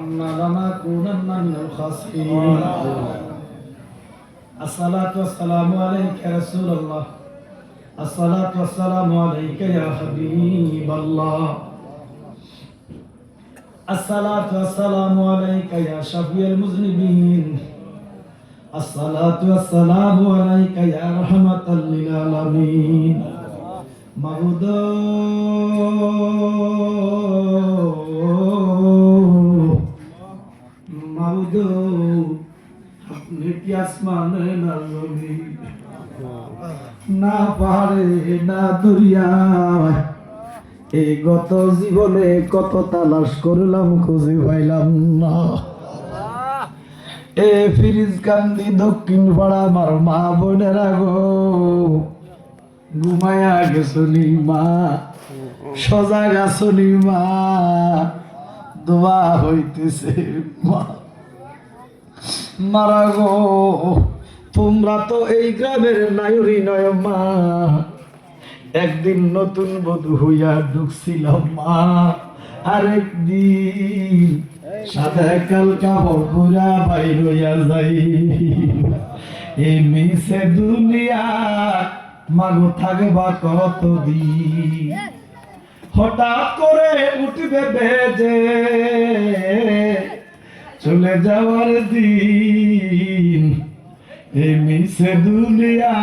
لنكونن من الخاسرين. الصلاة والسلام عليك يا رسول الله. الصلاة والسلام عليك يا حبيب الله. الصلاة والسلام عليك يا شفيع المذنبين. الصلاة والسلام عليك يا رحمة للعالمين. মাবুদ মাবুদ আপনি কি আসমানে না জমি না পাহাড়ে না দরিয়ায় এই গত জীবনে কত তালাশ করলাম খুঁজে পাইলাম না। এ ফিরিজ কান্দি দক্ষিণ পাড়া আমার মা বোনেরা গো, ঘুমায়া গেছনি মা, সজাগ আছনি মা, দোয়া হইতেছে মা। মারা গো, তোমরা তো এই গ্রামের নায়রি নয় মা, একদিন নতুন বধূ হইয়া ঢুকছিলাম মা, আরেকদিন সাদা কাল কাপড় পুরা বাইর হইয়া যাই। এই মিশে দুনিয়া মাগো থাকবা কতদিন, হঠাৎ করে উঠবে বেজে চলে যাওয়ার দিন। এই মিশে দুনিয়া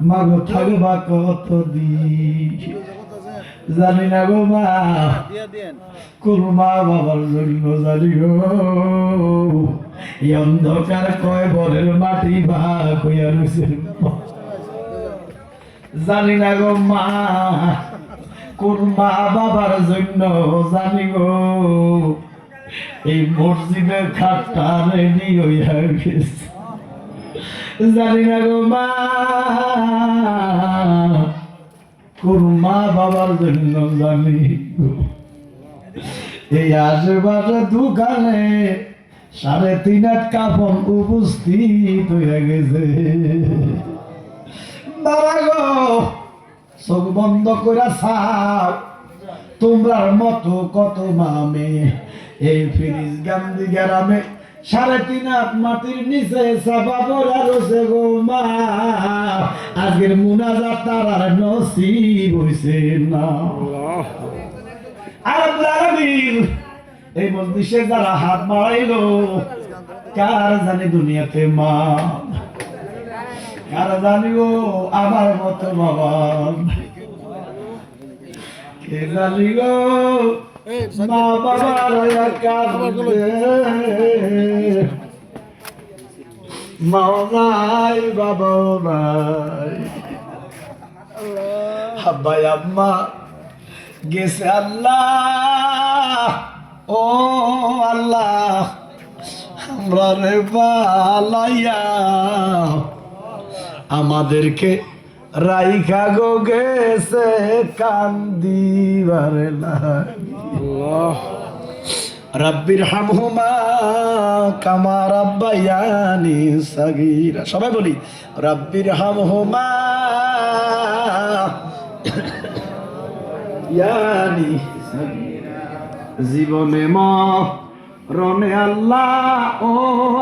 মাগো থাকবা কতদিন, জানি না গো মা, কোন মা বাবার জন্য জানি গো। এই অন্ধকার কয় বরের মাটি ভাগ হইয়া রয়েছে, জানি না গো মা, কোন মা বাবার জন্য জানি গো। এই মসজিদের খাটটা রেডি হইয়া গেছে, জানি না গো মা, কোন মা বাবার জন্য জানি গো। এই আশেপাশে দোকানে 3.5 হাত কাপড় উপস্থিত হয়ে গেছে। দাঁড়া গো, চোখ বন্ধ করে চাও, তোমরার মতো কত মামে এই ফিরিজ গান্ধী গ্রামে 3.5 হাত মাটির নিচে চাপা পড়া রয়েছে গো মা। আজকের মুনাজাত তার আর নসিব হইছে না। এই মজলিসে যারা হাত বাড়াইলো, কার জানি দুনিয়াতে মা, কার জানিও আমার মতো বাবা, কে জানি গো মা বাবার মাও নাই বাবাও নাই, হাব্বাই আম্মা গেছে আল্লাহ। ও আল্লাহ, আমরা রে বালাইয়া আমাদেরকে রাইখা গো গেছে কান্দিবারে আল্লাহ। রাব্বির হামহুমা কামা রাব্বায়ানি সাগীরা। সবাই বলি রাব্বির হামহুমা ইয়ানি সাগীরা। জীবনে মরণে আল্লাহ, ও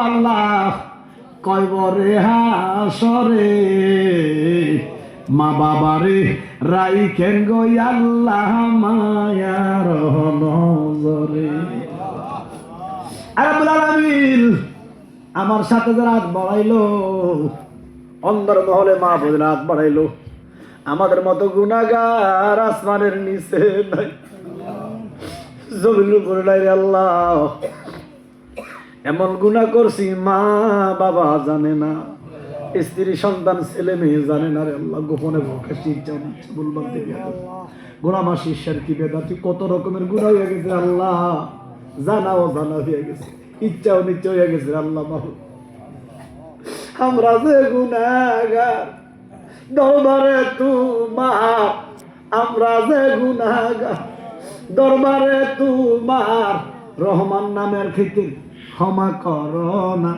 আল্লাহ, কয়বরে হাসরে মা বাবারে রাইখেন গো আল্লাহ মায়ার নজরে। আল্লাহ আলামিন আমার সাথে যারা হাত বাড়াইলো, অন্দর মহলে মা বোনেরা হাত বাড়াইলো, আমাদের মতো গুনাহগার আসমানের নিচে নাই, জমিনের উপরে নাই রে আল্লাহ। এমন গুনাহ করছি মা বাবা জানে না, স্ত্রী সন্তান ছেলে মেয়ে জানে না রে আল্লাহ। গোপনে প্রকাশ্যে ইচ্ছা বলবার দিকে গোলামাসি শিরকি বেদাতি কত রকমের গুনাহ হয়ে গেছে আল্লাহ, জানাও জানা হয়ে গেছে, ইচ্ছাও নিচ্ছা হয়ে গেছে আল্লাহ। আমরা যে গুনাহগার দরবারে তোমার, আমরা যে গুনাহগার দরবারে তোমার, রহমান নামের খাতির ক্ষমা করো না,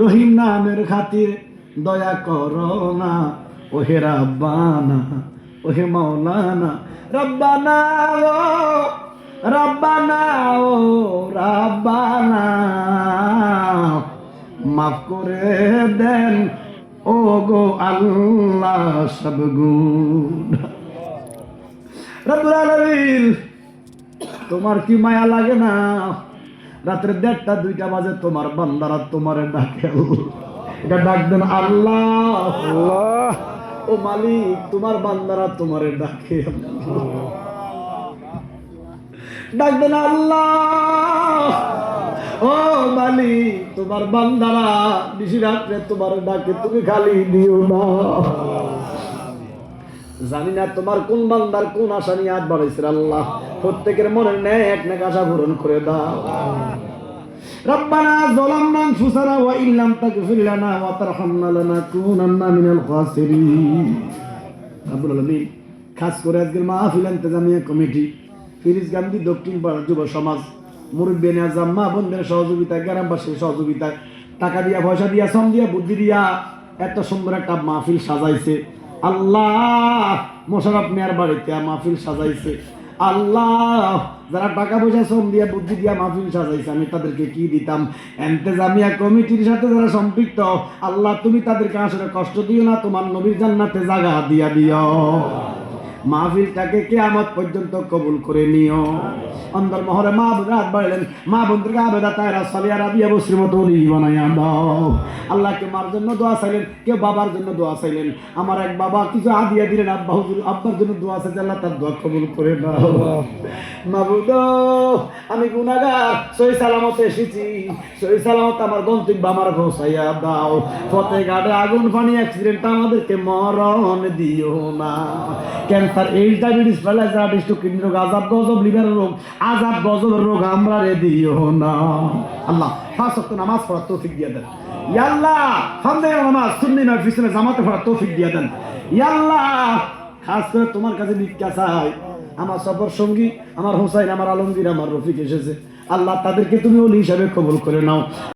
রহিম নামের খাতির দয়া করো না, ওহে রাব্বানা ওহে মাওলানা। রব্বানা রব্বানা ও রব্বানা মাফ করে দেন ও গো আল্লাহ সব গুণ। রব্বুল আলামিন তোমার কি মায়া লাগে না? রাত্রে 1:30 2টা বাজে তোমার বান্দারা তোমারে ডাকে, এটা ডাক দেন আল্লাহ। আল্লাহ ও মালিক তোমার বান্দারা তোমারে ডাকে, ডাক দেন আল্লাহ। ও মালিক তোমার বান্দারা নিশি রাত্রে তোমার ডাকে, তুমি খালি দিও না। জানি না তোমার কোন বান্দার কোন আশা নিয়ে হাত বাড়াইছে আল্লাহ, প্রত্যেকের মনের ন্যায় এক নেক আশা পূরণ করে দাও। রব্বানা যালামনা আনফুসানা ওয়া ইল্লাম তাগফির লানা ওয়া তারহামনা লানাকুনান্না মিনাল খাসিরিন। রব্বুল আলামিন খাস করে আজকের মাহফিল ইন্তেজামিয়া কমিটি, ফিরিজ গান্ধী দক্ষিণ পাড়া যুব সমাজ, মুরব্বী নিয়াজাম মা বোনদের সহযোগিতায়, গ্রামবাসীর সহযোগিতায়, টাকা দিয়া পয়সা দিয়া শ্রম দিয়া বুদ্ধি দিয়া এত সুন্দর একটা মাহফিল সাজাইছে আল্লাহ। মোশাররফ মিয়ার বাড়িতে মাহফিল সাজাইছে আল্লাহ। যারা টাকা পয়সা শ্রম দিয়া বুদ্ধি দিয়া মাহফিল সাজাইছে, আমি তাদেরকে কি দিতাম? ইন্তেজামিয়া কমিটির সাথে যারা সম্পৃক্ত আল্লাহ, তুমি তাদেরকে আসলে কষ্ট দিও না, তোমার নবীর জান্নাতে জায়গা দিয়া দিও। মাহফিলটাকে কিয়ামত পর্যন্ত কবুল করে নিও। অন্দর মহরে মা বোনরা হাত বাড়াইলেন, মা বোনদেরকে আবেদা তায়রা সালিয়া রাবিয়া বসরির মতো বানাইয়া দাও। আল্লাহকে মার জন্য দোয়া চাইলেন, কেউ বাবার জন্য দোয়া চাইলেন। আমার এক বাবা কিছু আদিয়া দিলেন, আব্বা হুজুর আব্বার জন্য দোয়া চাইছে, আল্লাহ তার দোয়া কবুল করে দাও। মাবুদ আমি গুনাহগার, সহি সালামত এসেছি, সহি সালামত আমার গন্তব্য আমার পৌঁছাইয়া দাও। পথে ঘাটে আগুন পানি অ্যাক্সিডেন্ট আমাদেরকে মরণ দিও না। Cancer, AIDS, diabetes, paralysis, kidney রোগ, আযাব গজব, লিভার রোগ, আযাব গজবের রোগ আমরা রে দিও না। আল্লাহ 5 ওয়াক্ত নামাজ পড়ার তৌফিক দিয়ে দেন ইয়া আল্লাহ। ফারজে নামাজ সুন্নি নয় ফিসনে জামাতে পড়ার তৌফিক দিয়ে দেন ইয়া আল্লাহ। খাস করে তোমার কাছে ভিক্ষা চাই, আমার সফর সঙ্গী আমার হোসাইন, আমার আলমগীর, আমার রফিক এসেছে আল্লাহ, তাদেরকে তুমি ওলি হিসাবে কবুল করে নাও।